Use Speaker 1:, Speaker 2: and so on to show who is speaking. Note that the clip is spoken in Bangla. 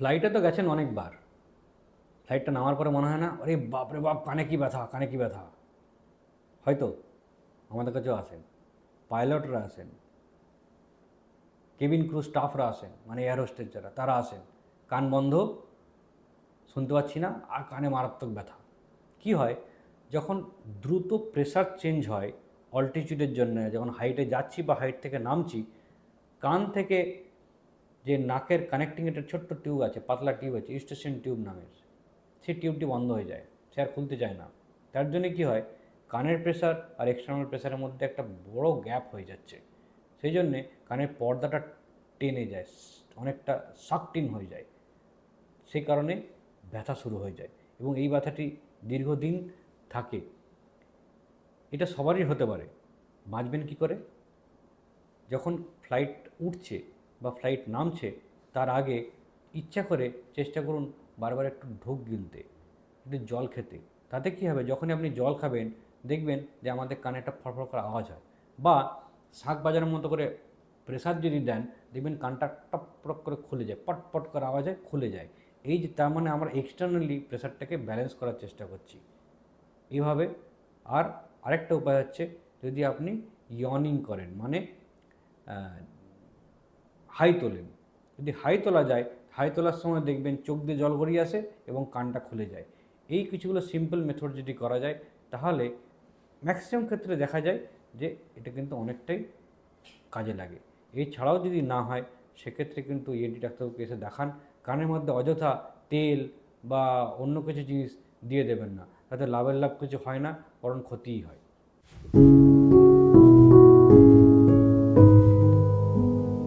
Speaker 1: ফ্লাইটে তো গেছেন অনেকবার। ফ্লাইটটা নামার পরে মনে হয় না, আরে বাপরে বাপ, কানে কি ব্যথা, কানে কি ব্যথা। হয়তো আমাদের কাছেও আসেন, পাইলটরা আসেন, কেবিন ক্রু স্টাফরা আসেন, মানে এয়ার হোস্টেস যারা, তারা আসেন, কান বন্ধ, শুনতে পাচ্ছি না, আর কানে মারাত্মক ব্যথা। কি হয়, যখন দ্রুত প্রেশার চেঞ্জ হয় অল্টিটিউডের জন্য, যখন হাইটে যাচ্ছি বা হাইট থেকে নামছি, কান থেকে যে নাকের কানেক্টিং একটা ছোট্ট টিউব আছে, পাতলা টিউব আছে, ইউস্টেশন টিউব নামের, সেই টিউবটি বন্ধ হয়ে যায়, সে আর খুলতে চায় না। তার জন্য কি হয়, কানের প্রেশার আর এক্সটার্নাল প্রেশারের মধ্যে একটা বড় গ্যাপ হয়ে যাচ্ছে। সেই জন্যে কানের পর্দাটা টেনে যায়, অনেকটা সাকটিন হয়ে যায়, সেই কারণে ব্যথা শুরু হয়ে যায় এবং এই ব্যথাটি দীর্ঘদিন থাকে। এটা সবারই হতে পারে। বাঁচবেন কী করে? যখন ফ্লাইট উঠছে বা ফ্লাইট নামছে, তার আগে ইচ্ছা করে চেষ্টা করুন বারবার একটু ঢোক গিলতে, একটু জল খেতে। তাতে কী হবে, যখনই আপনি জল খাবেন দেখবেন যে আমাদের কানে একটা ফড়ফড় করে আওয়াজ হয়, বা শাঁখ বাজানোর মতো করে প্রেসার যদি দেন, দেখবেন কানটা টপ করে খুলে যায়, পট করে আওয়াজ হয়, খুলে যায়। এই যে তার মানে আমরা এক্সটার্নালি প্রেসারটাকে ব্যালেন্স করার চেষ্টা করছি এইভাবে। আর আরেকটা উপায় হচ্ছে, যদি আপনি ইয়নিং করেন, মানে হাই তোলেন। যদি হাই তোলা যায়, হাই তোলার সময় দেখবেন চোখ দিয়ে জল গড়িয়ে আসে এবং কানটা খুলে যায়। এই কিছুগুলো সিম্পল মেথড যদি করা যায়, তাহলে ম্যাক্সিমাম ক্ষেত্রে দেখা যায় যে এটা কিন্তু অনেকটাই কাজে লাগে। এছাড়াও যদি না হয়, সেক্ষেত্রে কিন্তু ইএনটি ডাক্তারকে এসে দেখান। কানের মধ্যে অযথা তেল বা অন্য কিছু জিনিস দিয়ে দেবেন না, তাতে লাভের লাভ কিছু হয় না, বরং ক্ষতিই হয়।